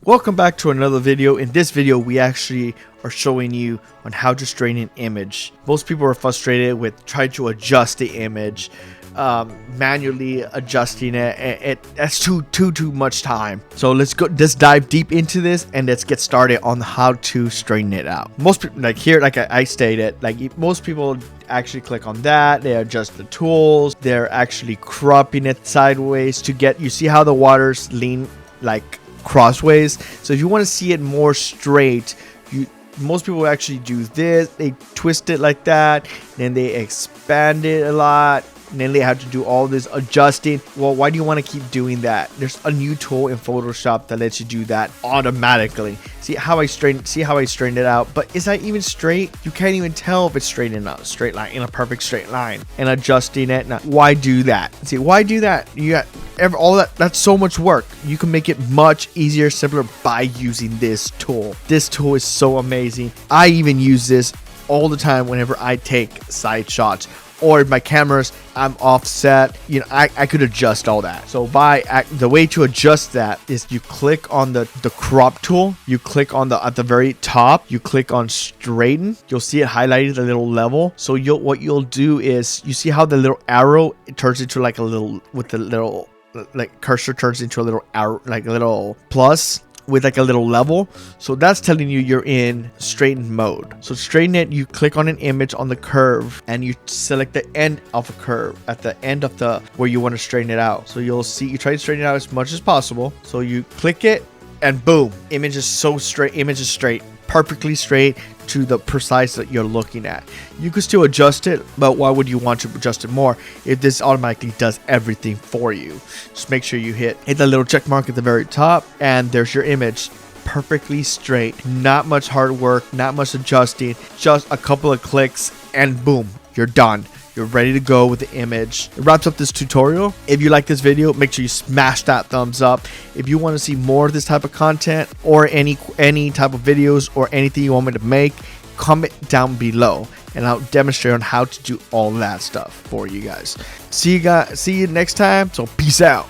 Welcome back to another video. In this video, we actually are showing you on how to straighten an image. Most people are frustrated with trying to adjust the image, manually adjusting it. That's too much time. So let's dive deep into this and let's get started on how to straighten it out. Most people, like I stated, most people actually click on that, they adjust the tools, they're actually cropping it sideways to get, you see how the water's lean like crossways. So if you want to see it more straight, most people actually do this, they twist it like that, then they expand it a lot, and then they have to do all this adjusting. Well, why do you want to keep doing that? There's a new tool in Photoshop that lets you do that automatically. See how I straightened it out, but is that even straight? You can't even tell if it's straight in a straight line, in a perfect straight line, and adjusting it. Now, why do that? See, why do that? You got all that. That's so much work. You can make it much easier, simpler by using this tool. This tool is so amazing. I even use this all the time whenever I take side shots, or if my cameras, I'm offset, I could adjust all that. So the way to adjust that is you click on the crop tool, you click on at the very top, you click on straighten, you'll see it highlighted a little level. So what you'll do is, you see how the little arrow, it turns into like a little, with the little like cursor turns into a little arrow, like a little plus with like a little level. So that's telling you you're in straighten mode. So straighten it, you click on an image on the curve and you select the end of a curve at the end of the where you want to straighten it out. So you'll see, you try to straighten it out as much as possible. So you click it and boom, image is so straight, image is straight, perfectly straight to the precise that you're looking at. You could still adjust it, but why would you want to adjust it more if this automatically does everything for you? Just make sure you hit the little check mark at the very top, and there's your image, perfectly straight. Not much hard work, not much adjusting, just a couple of clicks and boom, you're done. You're ready to go with the image. It wraps up this tutorial. If you like this video, make sure you smash that thumbs up. If you want to see more of this type of content, or any type of videos, or anything you want me to make, comment down below and I'll demonstrate on how to do all that stuff for you guys. See you next time. So peace out.